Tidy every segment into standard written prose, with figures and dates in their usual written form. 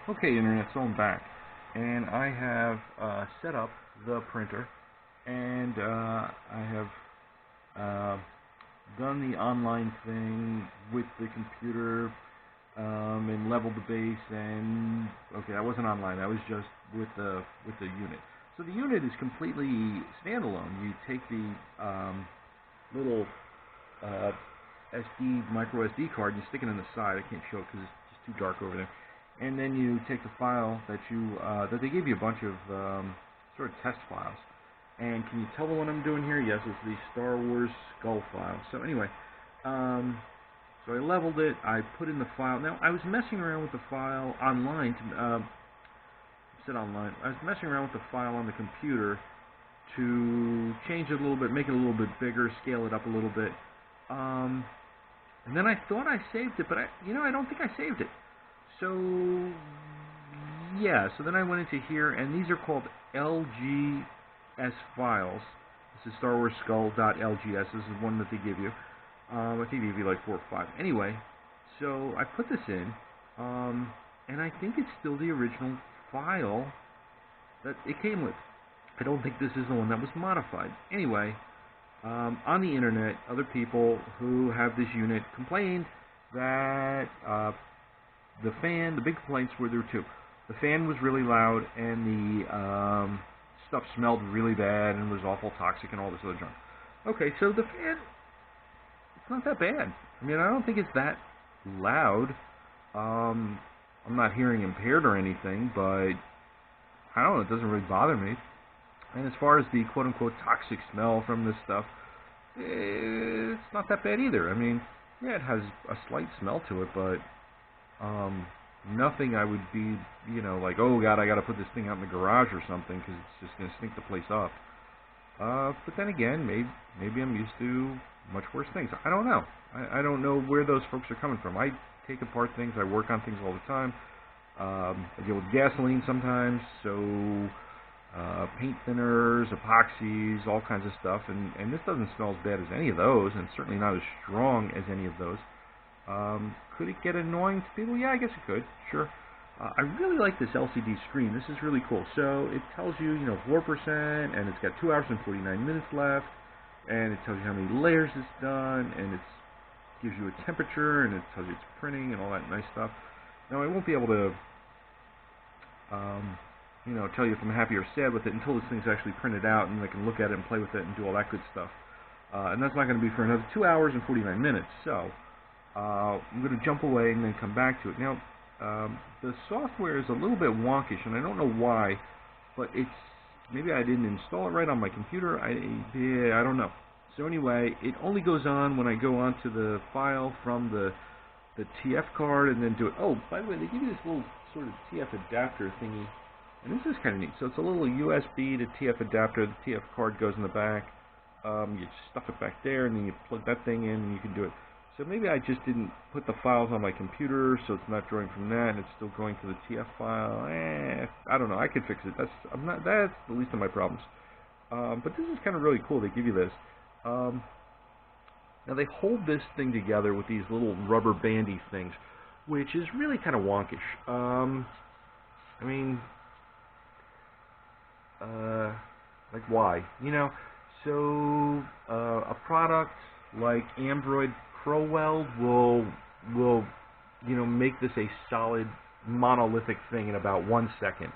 Okay, Internet, so I'm back. And I have set up the printer, and I have uh, done the online thing with the computer and leveled the base. And okay, that wasn't online. That was just with the unit. So the unit is completely standalone. You take the little uh, micro SD card, and you stick it in the side. I can't show it because it's just too dark over there. And then you take the file that they gave you a bunch of sort of test files. And can you tell what I'm doing here? Yes, it's the Star Wars Skull file. So anyway, so I leveled it. I put in the file. Now I was messing around with the file online. I was messing around with the file on the computer to change it a little bit, make it a little bit bigger, scale it up a little bit. And then I thought I saved it, but I don't think I saved it. So yeah, so then I went into here, and these are called LGS files. This is Star Wars Skull.lgs. This is one that they give you. I think they give you like 4 or 5. Anyway, so I put this in, and I think it's still the original file that it came with. I don't think this is the one that was modified. Anyway, on the internet, other people who have this unit complained that the big complaints were there too. The fan was really loud, and the stuff smelled really bad and was awful toxic and all this other junk. Okay, so the fan, it's not that bad. I mean, I don't think it's that loud. I'm not hearing impaired or anything, but I don't know, it doesn't really bother me. And as far as the quote-unquote toxic smell from this stuff, it's not that bad either. I mean, yeah, it has a slight smell to it, but nothing I would be, like, oh God, I got to put this thing out in the garage or something because it's just going to stink the place up. But then again, maybe I'm used to much worse things. I don't know. I don't know where those folks are coming from. I take apart things. I work on things all the time. I deal with gasoline sometimes, so paint thinners, epoxies, all kinds of stuff, and this doesn't smell as bad as any of those, and certainly not as strong as any of those. Could it get annoying to people? Yeah, I guess it could, sure. I really like this LCD screen. This is really cool. So it tells you, 4%, and it's got 2 hours and 49 minutes left, and it tells you how many layers it's done, and it gives you a temperature, and it tells you it's printing and all that nice stuff. Now, I won't be able to tell you if I'm happy or sad with it until this thing's actually printed out and I can look at it and play with it and do all that good stuff. And that's not going to be for another 2 hours and 49 minutes. So I'm going to jump away and then come back to it. Now, the software is a little bit wonkish, and I don't know why, but maybe I didn't install it right on my computer. I don't know. So anyway, it only goes on when I go onto the file from the TF card and then do it. Oh, by the way, they give you this little sort of TF adapter thingy. And this is kind of neat. So it's a little USB to TF adapter. The TF card goes in the back. You stuff it back there, and then you plug that thing in, and you can do it. So maybe I just didn't put the files on my computer, so it's not drawing from that, and it's still going to the TF file. I don't know. I could fix it. That's the least of my problems. But this is kind of really cool. They give you this. Now they hold this thing together with these little rubber bandy things, which is really kind of wonkish. I mean, like why? So a product like Ambroid ProWeld will make this a solid monolithic thing in about 1 second.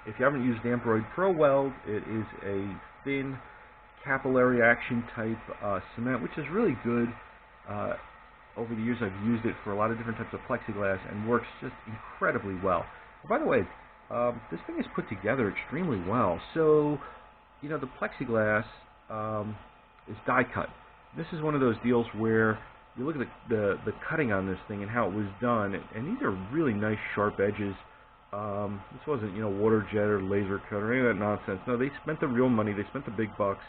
If you haven't used Ambroid ProWeld, it is a thin capillary action type cement, which is really good. Over the years, I've used it for a lot of different types of plexiglass and works just incredibly well. By the way, this thing is put together extremely well. So, the plexiglass is die cut. This is one of those deals where you look at the cutting on this thing and how it was done, and these are really nice sharp edges. This wasn't, water jet or laser cut or any of that nonsense. No, they spent the real money. They spent the big bucks.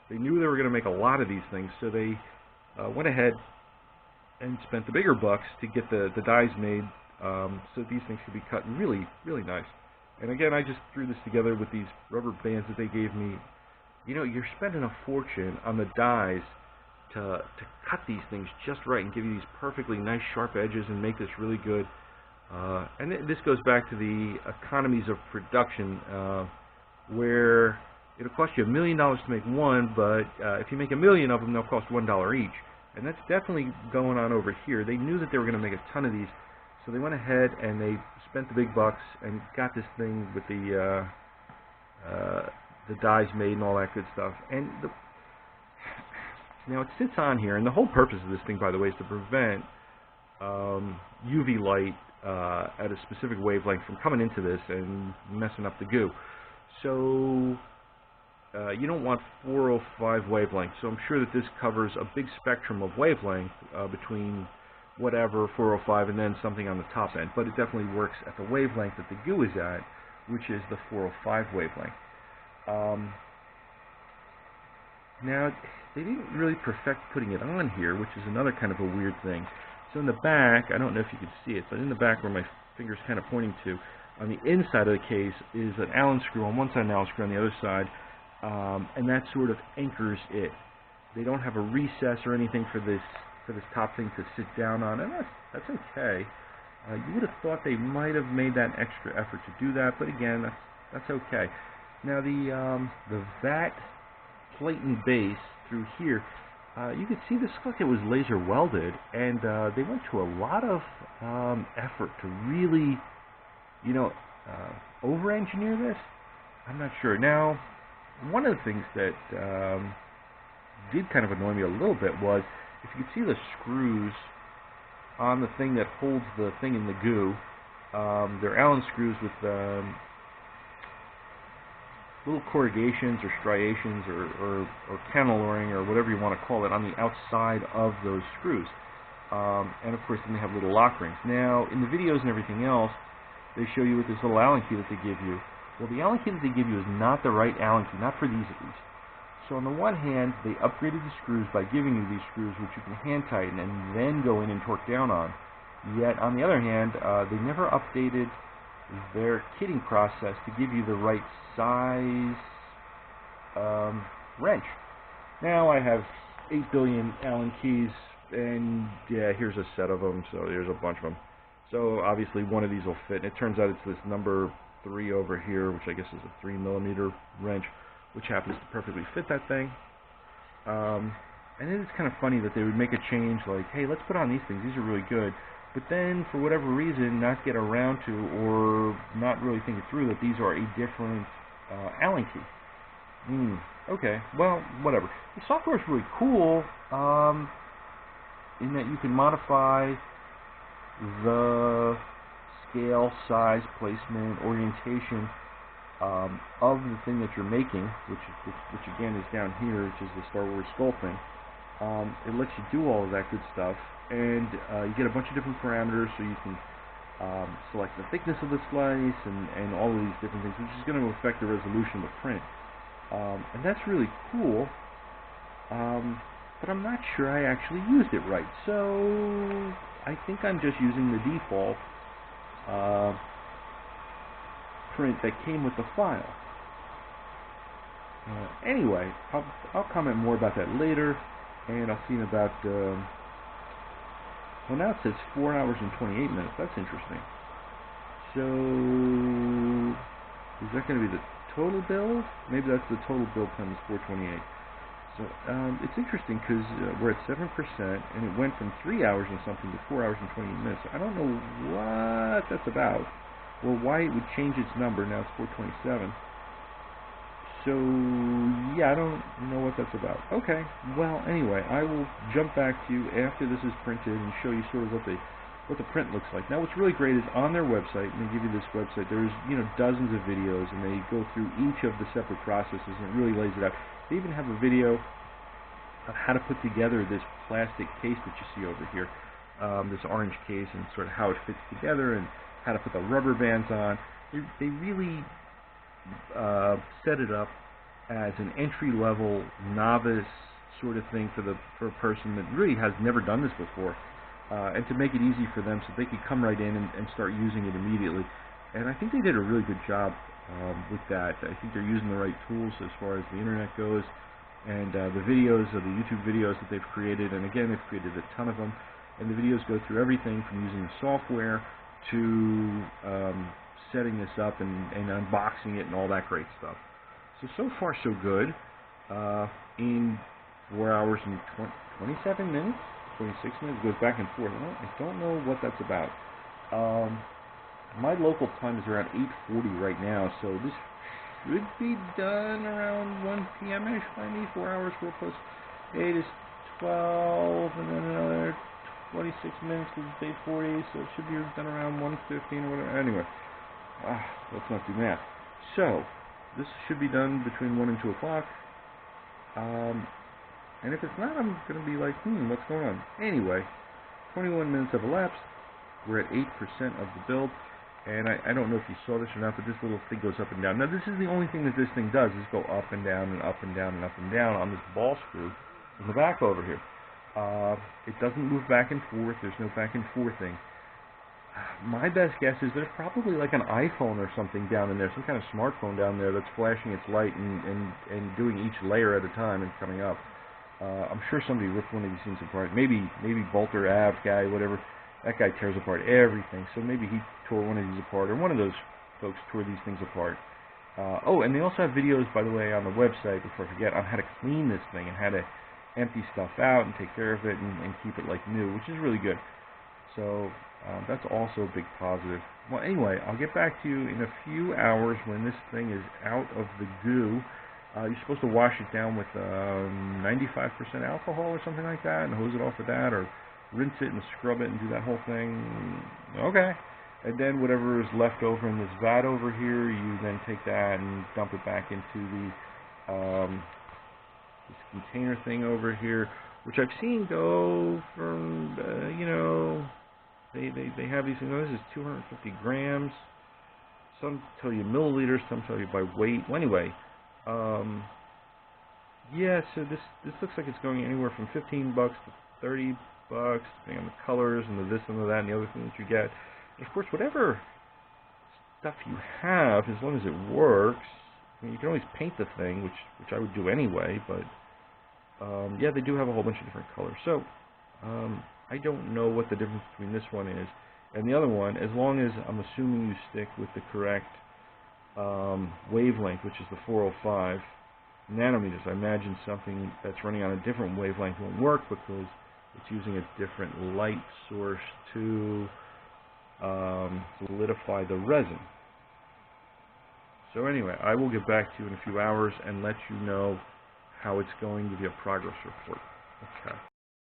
They knew they were going to make a lot of these things, so they went ahead and spent the bigger bucks to get the dies made so these things could be cut really, really nice. And again, I just threw this together with these rubber bands that they gave me. You're spending a fortune on the dies to cut these things just right and give you these perfectly nice sharp edges and make this really good. And this goes back to the economies of production, where it'll cost you $1 million to make one, but if you make 1 million of them, they'll cost $1 each. And that's definitely going on over here. They knew that they were going to make a ton of these, so they went ahead and they spent the big bucks and got this thing with the dies made and all that good stuff. And now it sits on here, and the whole purpose of this thing, by the way, is to prevent UV light at a specific wavelength from coming into this and messing up the goo. So you don't want 405 wavelength. So I'm sure that this covers a big spectrum of wavelength between whatever 405 and then something on the top end. But it definitely works at the wavelength that the goo is at, which is the 405 wavelength. Now, they didn't really perfect putting it on here, which is another kind of a weird thing. So in the back, I don't know if you can see it, but in the back where my finger's kind of pointing to, on the inside of the case is an Allen screw on one side and an Allen screw on the other side, and that sort of anchors it. They don't have a recess or anything for this top thing to sit down on, and that's okay. You would have thought they might have made that extra effort to do that, but again, that's okay. Now the vat plate and base through here, you can see this looks like it was laser welded, and they went to a lot of effort to really, over-engineer this. I'm not sure. Now, one of the things that did kind of annoy me a little bit was, if you can see the screws on the thing that holds the thing in the goo, they're Allen screws with little corrugations or striations or canneling or whatever you want to call it on the outside of those screws. And of course then they have little lock rings. Now in the videos and everything else, they show you with this little Allen key that they give you. Well, the Allen key that they give you is not the right Allen key, not for these at least. So on the one hand, they upgraded the screws by giving you these screws which you can hand tighten and then go in and torque down on. Yet on the other hand, they never updated their kitting process to give you the right size wrench. Now I have 8 billion Allen keys, and yeah, here's a set of them, so there's a bunch of them. So obviously one of these will fit, and it turns out it's this number 3 over here, which I guess is a 3mm wrench, which happens to perfectly fit that thing. And it is kind of funny that they would make a change like, hey, let's put on these things, these are really good, but then for whatever reason not get around to, or not really think it through, that these are a different Allen key. Okay, well, whatever. The software is really cool in that you can modify the scale, size, placement, orientation of the thing that you're making, which again is down here, which is the Star Wars skull thing. It lets you do all of that good stuff, and you get a bunch of different parameters, so you can select the thickness of the slice and all of these different things, which is going to affect the resolution of the print. And that's really cool, but I'm not sure I actually used it right, so I think I'm just using the default print that came with the file. Anyway, I'll comment more about that later, and I'll see in about, well, now it says 4 hours and 28 minutes. That's interesting. So, is that going to be the total build? Maybe that's the total build time is 428. So, it's interesting because we're at 7%, and it went from 3 hours and something to 4 hours and 28 minutes. I don't know what that's about, or why it would change its number. Now it's 427. So, yeah, I don't know what that's about. Okay, well, anyway, I will jump back to you after this is printed and show you sort of what the print looks like. Now, what's really great is on their website, and they give you this website, there's, dozens of videos, and they go through each of the separate processes, and it really lays it out. They even have a video of how to put together this plastic case that you see over here, this orange case, and sort of how it fits together, and how to put the rubber bands on. They really set it up as an entry-level novice sort of thing for a person that really has never done this before, and to make it easy for them so they could come right in and start using it immediately. And I think they did a really good job with that. I think they're using the right tools as far as the internet goes, and the videos, the YouTube videos that they've created, and again, they've created a ton of them, and the videos go through everything from using the software to setting this up and unboxing it and all that great stuff. So far so good. In 4 hours and 27 minutes, 26 minutes, goes back and forth. I don't know what that's about. My local time is around 8:40 right now, so this should be done around 1 p.m.-ish by me. 4 hours, 4 plus 8 is 12, and then another 26 minutes because it's 8:40, so it should be done around 1:15 or whatever. Anyway, let's not do math. So, this should be done between 1 and 2 o'clock. And if it's not, I'm going to be like, what's going on? Anyway, 21 minutes have elapsed. We're at 8% of the build. And I don't know if you saw this or not, but this little thing goes up and down. Now, this is the only thing that this thing does, is go up and down and up and down and up and down on this ball screw in the back over here. It doesn't move back and forth. There's no back and forth thing. My best guess is there's probably like an iPhone or something down in there, some kind of smartphone down there that's flashing its light and doing each layer at a time and coming up. I'm sure somebody ripped one of these things apart. Maybe Bolter Ave guy, whatever. That guy tears apart everything. So maybe he tore one of these apart, or one of those folks tore these things apart. And they also have videos, by the way, on the website, before I forget, on how to clean this thing and how to empty stuff out and take care of it and keep it like new, which is really good. So that's also a big positive. Well, anyway, I'll get back to you in a few hours when this thing is out of the goo. You're supposed to wash it down with 95% alcohol or something like that and hose it off with that, or rinse it and scrub it and do that whole thing. Okay. And then whatever is left over in this vat over here, you then take that and dump it back into the this container thing over here, which I've seen go from, they have these things. This is 250 grams. Some tell you milliliters, some tell you by weight. Well, anyway, yeah, so this looks like it's going anywhere from $15 to $30, depending on the colors and the this and the that and the other thing that you get. And of course, whatever stuff you have, as long as it works, I mean, you can always paint the thing, which I would do anyway, but yeah, they do have a whole bunch of different colors. So, I don't know what the difference between this one is and the other one, as long as I'm assuming you stick with the correct wavelength, which is the 405 nanometers. I imagine something that's running on a different wavelength won't work because it's using a different light source to solidify the resin. So anyway, I will get back to you in a few hours and let you know how it's going, give you a progress report. Okay.